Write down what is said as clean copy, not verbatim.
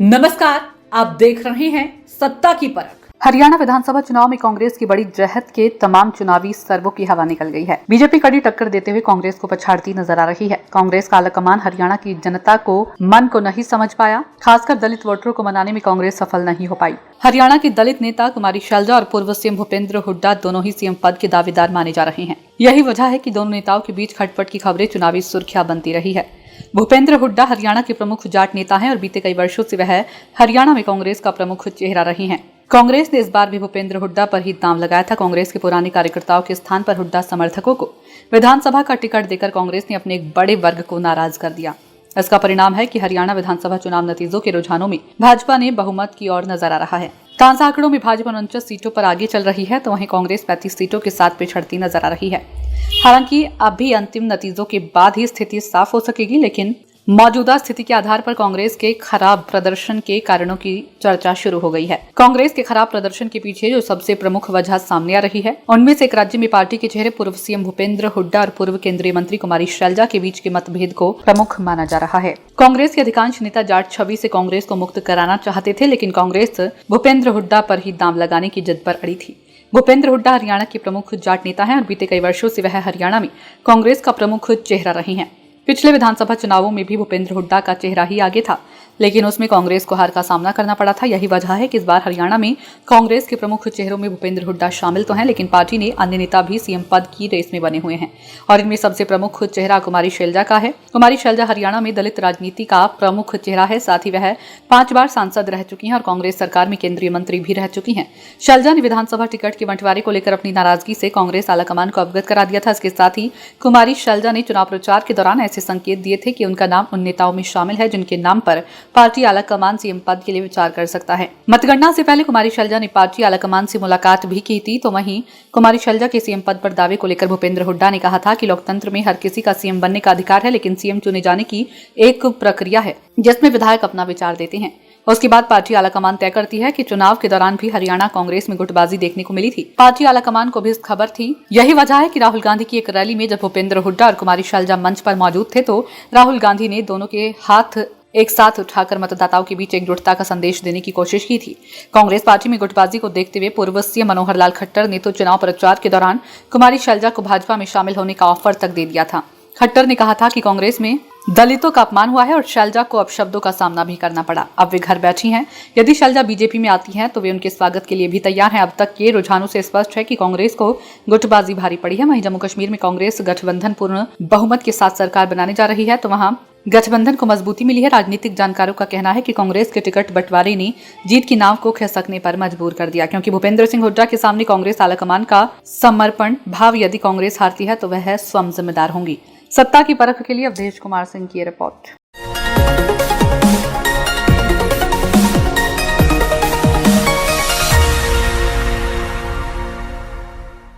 नमस्कार, आप देख रहे हैं सत्ता की परख। हरियाणा विधानसभा चुनाव में कांग्रेस की बड़ी जहद के तमाम चुनावी सर्वों की हवा निकल गई है। बीजेपी कड़ी टक्कर देते हुए कांग्रेस को पछाड़ती नजर आ रही है। कांग्रेस का आलाकमान हरियाणा की जनता को मन को नहीं समझ पाया। खासकर दलित वोटरों को मनाने में कांग्रेस सफल नहीं हो पाई। हरियाणा की दलित नेता कुमारी शैलजा और पूर्व सीएम भूपेंद्र हुड्डा दोनों ही सीएम पद के दावेदार माने जा रहे हैं। यही वजह है कि दोनों नेताओं के बीच खटपट की खबरें चुनावी सुर्खियां बनती रही है। भूपेंद्र हुड्डा हरियाणा के प्रमुख जाट नेता हैं और बीते कई वर्षों से वह हरियाणा में कांग्रेस का प्रमुख चेहरा रहे हैं। कांग्रेस ने इस बार भी भूपेंद्र हुड्डा पर ही दांव लगाया था। कांग्रेस के पुराने कार्यकर्ताओं के स्थान पर हुड्डा समर्थकों को विधानसभा का टिकट देकर कांग्रेस ने अपने एक बड़े वर्ग को नाराज कर दिया। इसका परिणाम है कि हरियाणा विधानसभा चुनाव नतीजों के रुझानों में भाजपा ने बहुमत की ओर नजर आ रहा है। ताजा आंकड़ों में भाजपा 49 सीटों पर आगे चल रही है, तो वहीं कांग्रेस 35 सीटों के साथ पिछड़ती नजर आ रही है। हालांकि अभी अंतिम नतीजों के बाद ही स्थिति साफ हो सकेगी, लेकिन मौजूदा स्थिति के आधार पर कांग्रेस के खराब प्रदर्शन के कारणों की चर्चा शुरू हो गई है। कांग्रेस के खराब प्रदर्शन के पीछे जो सबसे प्रमुख वजह सामने आ रही है, उनमें से एक राज्य में पार्टी के चेहरे पूर्व सीएम भूपेंद्र हुड्डा और पूर्व केंद्रीय मंत्री कुमारी शैलजा के बीच के मतभेद को प्रमुख माना जा रहा है। कांग्रेस के अधिकांश नेता जाट छवि से कांग्रेस को मुक्त कराना चाहते थे, लेकिन कांग्रेस भूपेंद्र हुड्डा पर ही दांव लगाने की जिद पर अड़ी थी। भूपेंद्र हुड्डा हरियाणा के प्रमुख जाट नेता हैं और बीते कई वर्षों से वह हरियाणा में कांग्रेस का प्रमुख चेहरा रहे हैं। पिछले विधानसभा चुनावों में भी भूपेंद्र हुड्डा का चेहरा ही आगे था, लेकिन उसमें कांग्रेस को हार का सामना करना पड़ा था। यही वजह है कि इस बार हरियाणा में कांग्रेस के प्रमुख चेहरों में भूपेंद्र हुड्डा शामिल तो हैं, लेकिन पार्टी ने अन्य नेता भी सीएम पद की रेस में बने हुए हैं और इनमें सबसे प्रमुख चेहरा कुमारी शैलजा का है। कुमारी शैलजा हरियाणा में दलित राजनीति का प्रमुख चेहरा है। साथ ही वह 5 बार सांसद रह चुकी हैं और कांग्रेस सरकार में केंद्रीय मंत्री भी रह चुकी हैं। शैलजा ने विधानसभा टिकट के बंटवारे को लेकर अपनी नाराजगी से कांग्रेस आलाकमान को अवगत करा दिया था। इसके साथ ही कुमारी शैलजा ने चुनाव प्रचार के दौरान ऐसे संकेत दिए थे कि उनका नाम उन नेताओं में शामिल है जिनके नाम पर पार्टी आलाकमान सीएम पद के लिए विचार कर सकता है। मतगणना से पहले कुमारी शैलजा ने पार्टी आलाकमान से मुलाकात भी की थी। तो वहीं कुमारी शैलजा के सीएम पद पर दावे को लेकर भूपेंद्र हुड्डा ने कहा था कि लोकतंत्र में हर किसी का सीएम बनने का अधिकार है, लेकिन सीएम चुने जाने की एक प्रक्रिया है जिसमें विधायक अपना विचार देते हैं। उसके बाद पार्टी आलाकमान तय करती है कि चुनाव के दौरान भी हरियाणा कांग्रेस में गुटबाजी देखने को मिली थी। पार्टी आलाकमान को भी इस खबर थी। यही वजह है कि राहुल गांधी की एक रैली में जब भूपेंद्र हुड्डा और कुमारी शैलजा मंच पर मौजूद थे, तो राहुल गांधी ने दोनों के हाथ एक साथ उठाकर मतदाताओं के बीच एकजुटता का संदेश देने की कोशिश की थी। कांग्रेस पार्टी में गुटबाजी को देखते हुए पूर्व सीएम मनोहर लाल खट्टर ने तो चुनाव प्रचार के दौरान कुमारी शैलजा को भाजपा में शामिल होने का ऑफर तक दे दिया था। खट्टर ने कहा था कि कांग्रेस में दलितों का अपमान हुआ है और शैलजा को अब शब्दों का सामना भी करना पड़ा। अब वे घर बैठी हैं। यदि शैलजा बीजेपी में आती हैं तो वे उनके स्वागत के लिए भी तैयार हैं। अब तक के रुझानों से स्पष्ट है कि कांग्रेस को गुटबाजी भारी पड़ी है। वहीं जम्मू कश्मीर में कांग्रेस गठबंधन पूर्ण बहुमत के साथ सरकार बनाने जा रही है, तो वहां गठबंधन को मजबूती मिली है। राजनीतिक जानकारों का कहना है कि कांग्रेस के टिकट बंटवारे ने जीत की नाव को खिसकने पर मजबूर कर दिया, क्योंकि भूपेंद्र सिंह हुड्डा के सामने कांग्रेस आलाकमान का समर्पण भाव यदि कांग्रेस हारती है तो वह स्वयं जिम्मेदार होंगी। सत्ता की परख के लिए अवधेश कुमार सिंह की रिपोर्ट।